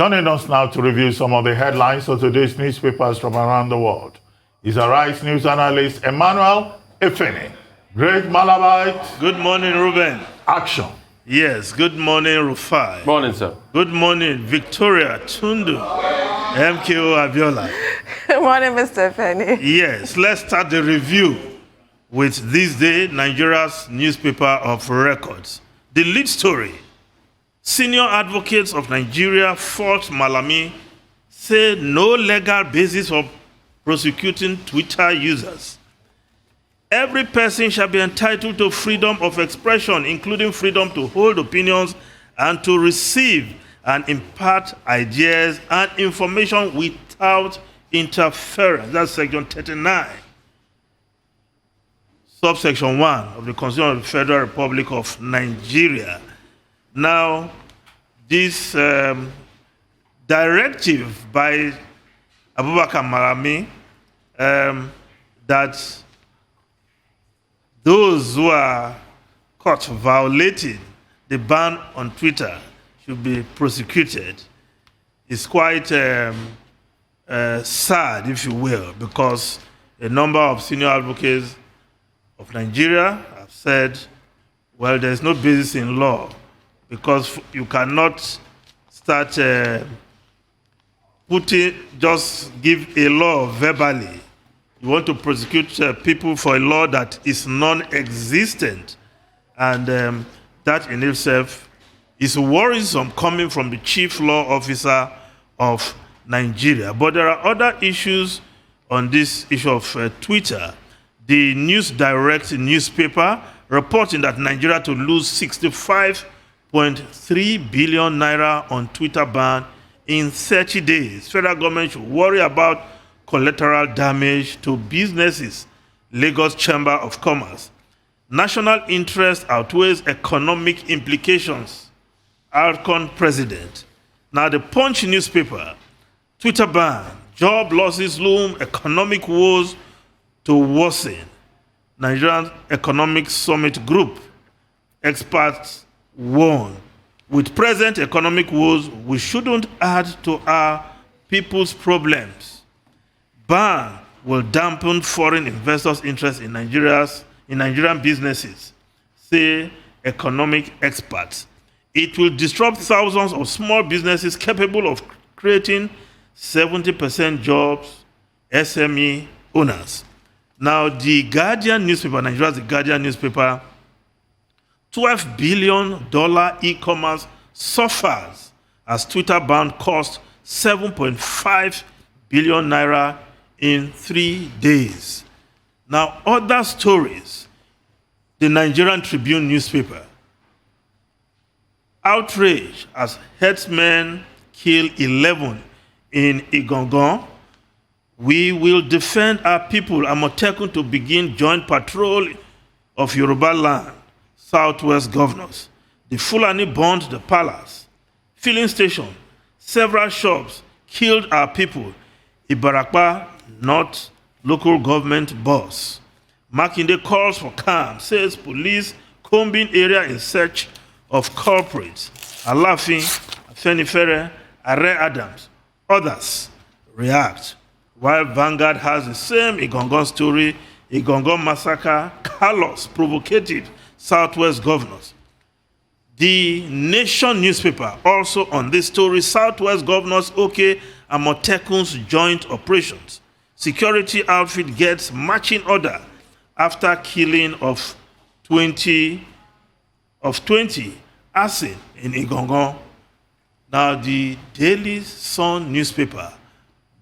Joining us now to review some of the headlines of today's newspapers from around the world is Arise News analyst Emmanuel Efene. Great Malabite. Good morning, Ruben. Action. Yes, good morning, Rufai. Morning, sir. Good morning, Victoria Tundu, MKO Abiola. Good morning, Mr. Efene. Yes, let's start the review with this day, Nigeria's newspaper of records. The lead story: senior advocates of Nigeria fault Malami, say no legal basis for prosecuting Twitter users. Every person shall be entitled to freedom of expression, including freedom to hold opinions and to receive and impart ideas and information without interference. That's section 39, subsection 1 of the Constitution of the Federal Republic of Nigeria. Now, this directive by Abubakar Malami that those who are caught violating the ban on Twitter should be prosecuted is quite sad, if you will, because a number of senior advocates of Nigeria have said, well, there's no basis in law because you cannot start just give a law verbally. You want to prosecute people for a law that is non-existent. And that in itself is worrisome coming from the chief law officer of Nigeria. But there are other issues on this issue of Twitter. The News Direct newspaper reporting that Nigeria to lose 65.3 billion naira on Twitter ban in 30 days. Federal government should worry about collateral damage to businesses. Lagos Chamber of Commerce. National interest outweighs economic implications. Alcon President. Now the Punch newspaper. Twitter ban. Job losses loom. Economic woes to worsen. Nigerian Economic Summit Group. Experts warn. With present economic woes, we shouldn't add to our people's problems. Ban will dampen foreign investors' interest in Nigerian businesses, say economic experts. It will disrupt thousands of small businesses capable of creating 70% jobs, SME owners. Now, the Guardian newspaper, Nigeria's The Guardian newspaper, $12 billion e-commerce suffers as Twitter ban cost 7.5 billion naira in 3 days. Now, other stories. The Nigerian Tribune newspaper. Outrage as herdsmen kill 11 in Igongon. We will defend our people. Amotekun to begin joint patrol of Yoruba land. Southwest governors. The Fulani burned the palace. Filling station. Several shops killed our people. Ibarakpa, not local government boss. Makinde calls for calm, says police combing area in search of culprits. Alafin, Afenifere, Are Adams, others react. While Vanguard has the same Igongon story, Igongon massacre, callous, provocative Southwest governors. The Nation newspaper also on this story, Southwest governors okay Amotekun's joint operations. Security outfit gets marching order after killing of 20 arson in Igongon. Now the Daily Sun newspaper,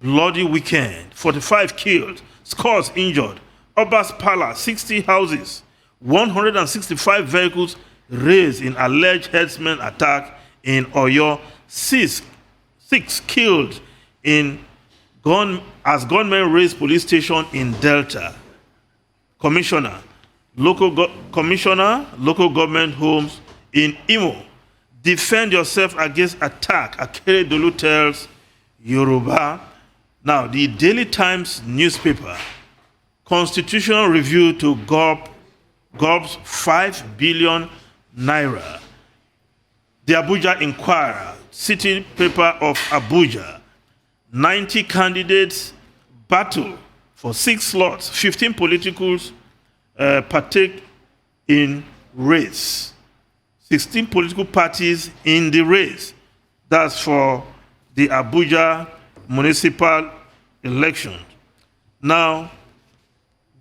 bloody weekend, 45 killed, scores injured, Oba's Palace, 60 houses, 165 vehicles razed in alleged herdsmen attack in Oyo, six killed as gunmen raised police station in Delta. Commissioner, local government homes in Imo. Defend yourself against attack, Akeredolu tells Yoruba. Now, the Daily Times newspaper, constitutional review to GOB's 5 billion naira. The Abuja Inquirer city paper of Abuja. 90 candidates battle for 6 slots. 15 politicals partake in race. 16 political parties in the race. That's for the Abuja municipal election. Now,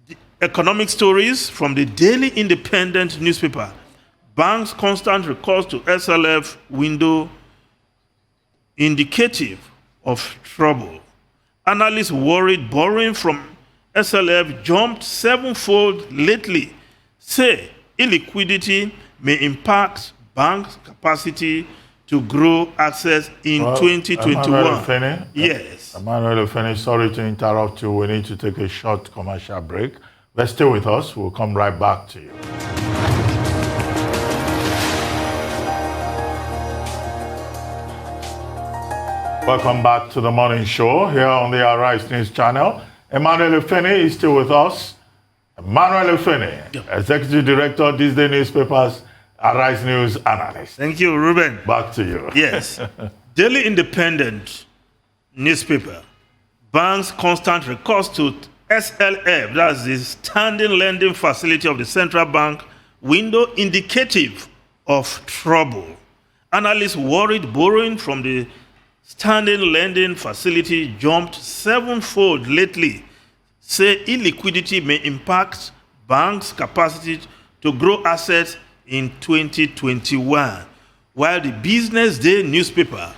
the economic stories from the Daily Independent newspaper. Bank's constant recourse to SLF window indicative of trouble. Analysts worried borrowing from SLF jumped 7-fold lately, say illiquidity may impact banks' capacity to grow assets in 2021. Yes. Emmanuel Efene, sorry to interrupt you. We need to take a short commercial break. But stay with us. We'll come right back to you. Welcome back to the morning show here on the Arise News channel. Emmanuel Efene is still with us. Emmanuel Efene, Executive Director, Disney Newspapers, Arise News Analyst. Thank you, Ruben. Back to you. Yes. Daily Independent newspaper. Banks' constant recourse to SLF, that's the standing lending facility of the central bank, window indicative of trouble. Analysts worried borrowing from the standing lending facility jumped 7-fold lately, say illiquidity may impact banks' capacity to grow assets in 2021. While the Business Day newspaper,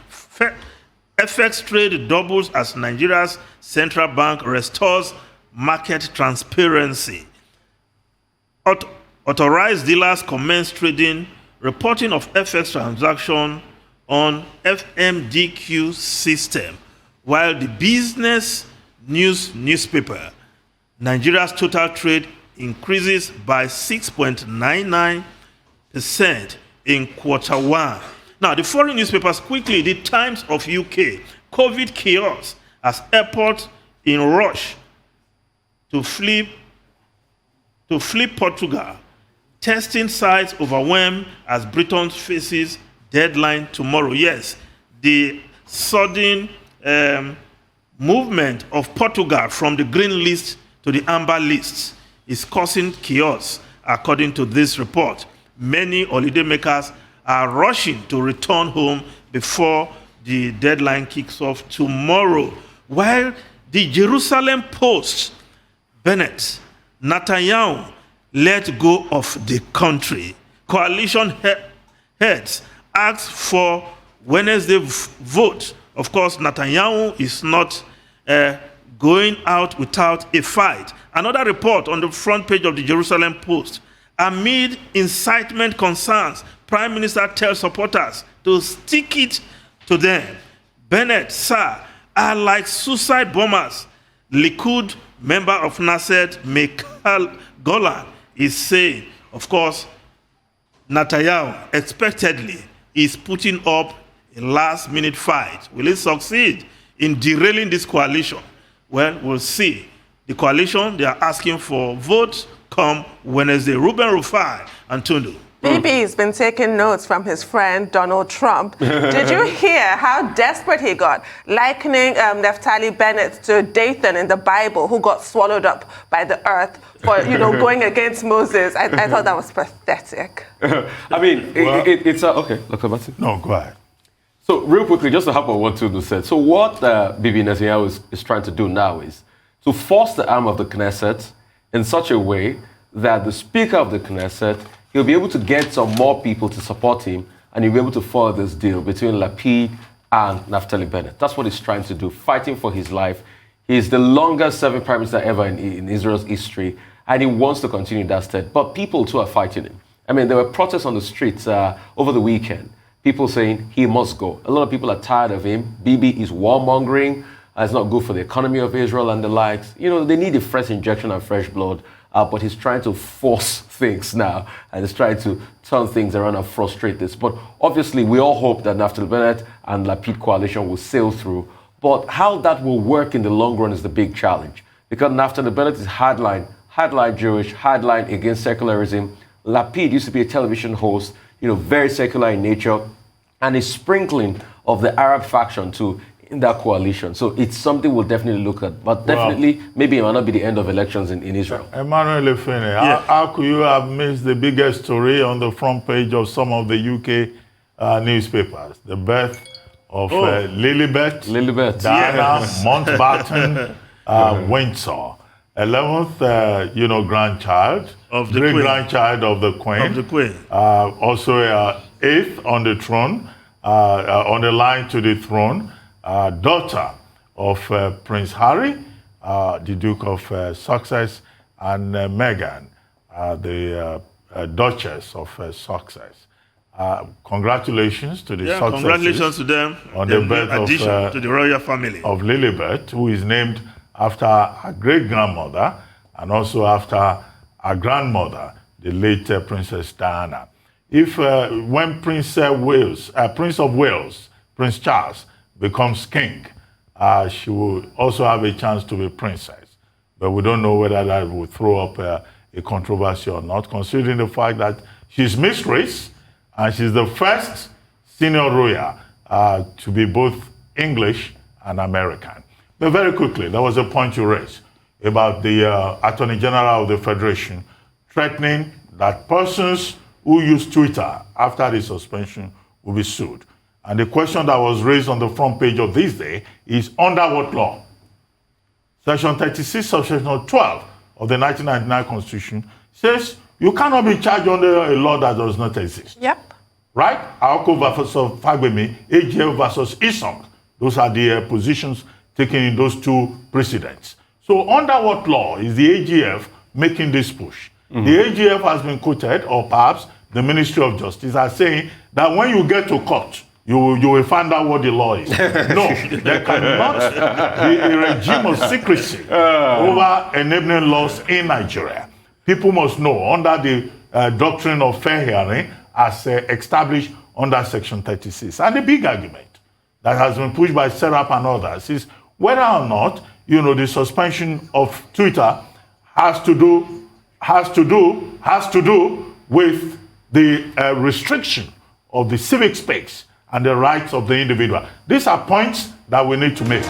FX trade doubles as Nigeria's central bank restores market transparency. Authorized dealers commence trading, reporting of FX transaction on FMDQ system, while the Business News newspaper, Nigeria's total trade increases by 6.99% in Q1. Now, the foreign newspapers quickly, the Times of UK, COVID chaos as airports in rush to flee Portugal. Testing sites overwhelmed as Britain faces deadline tomorrow. Yes, the sudden movement of Portugal from the green list to the amber list is causing chaos, according to this report. Many holidaymakers are rushing to return home before the deadline kicks off tomorrow. While the Jerusalem Post, Bennett, Netanyahu let go of the country. Coalition heads asked for Wednesday vote. Of course, Netanyahu is not going out without a fight. Another report on the front page of the Jerusalem Post. Amid incitement concerns, Prime Minister tells supporters to stick it to them. Bennett, sir, are like suicide bombers. Likud member of Knesset, Michael Golan, is saying, of course, Netanyahu expectedly is putting up a last-minute fight. Will it succeed in derailing this coalition? Well, we'll see. The coalition, they are asking for votes come Wednesday. Ruben Rufai and Tundu. BB's been taking notes from his friend Donald Trump. Did you hear how desperate he got, likening Naphtali Bennett to Dathan in the Bible, who got swallowed up by the earth for, going against Moses? I thought that was pathetic. I mean, it's okay. Dr. Martin? No, go ahead. So real quickly, just to help on what Tundu said. So what Bibi Netanyahu is trying to do now is to force the arm of the Knesset in such a way that the Speaker of the Knesset, he'll be able to get some more people to support him, and he'll be able to follow this deal between Lapid and Naphtali Bennett. That's what he's trying to do, fighting for his life. He's the longest serving prime minister ever in Israel's history, and he wants to continue that stead. But people too are fighting him. I mean, there were protests on the streets over the weekend. People saying he must go. A lot of people are tired of him. Bibi is warmongering. It's not good for the economy of Israel and the likes. They need a fresh injection and fresh blood. But he's trying to force things now, and he's trying to turn things around and frustrate this. But obviously, we all hope that Naphtali Bennett and Lapid coalition will sail through. But how that will work in the long run is the big challenge. Because Naphtali Bennett is hardline Jewish, hardline against secularism. Lapid used to be a television host, very secular in nature, and is sprinkling of the Arab faction too in that coalition. So it's something we'll definitely look at. But definitely, maybe it might not be the end of elections in Israel. Emmanuel Efene, how could you have missed the biggest story on the front page of some of the UK newspapers? The birth of Lilibet, Diana Mountbatten Windsor, 11th, grandchild, of the great-grandchild of the Queen. Of the Queen. Also 8th on the throne, on the line to the throne, daughter of Prince Harry, the Duke of Sussex, and Meghan, the Duchess of Sussex. Congratulations to the Sussexes. Congratulations to them on the birth addition to the royal family of Lilibet, who is named after her great-grandmother and also after her grandmother, the late Princess Diana. When Prince of Wales, Prince Charles, becomes king, she will also have a chance to be princess. But we don't know whether that will throw up a controversy or not, considering the fact that she's mixed race and she's the first senior royal to be both English and American. But very quickly, there was a point you raised about the Attorney General of the Federation threatening that persons who use Twitter after the suspension will be sued. And the question that was raised on the front page of this day is under what law? Section 36, subsection 12 of the 1999 Constitution says you cannot be charged under a law that does not exist. Yep. Right? Aoko versus Fagbemi, AGF versus Isong. Those are the positions taken in those two precedents. So under what law is the AGF making this push? The AGF has been quoted, or perhaps the Ministry of Justice, as saying that when you get to court, you will find out what the law is. No, there cannot be a regime of secrecy over enabling laws in Nigeria. People must know under the doctrine of fair hearing as established under Section 36. And the big argument that has been pushed by Serap and others is whether or not, the suspension of Twitter has to do with the restriction of the civic space and the rights of the individual. These are points that we need to make.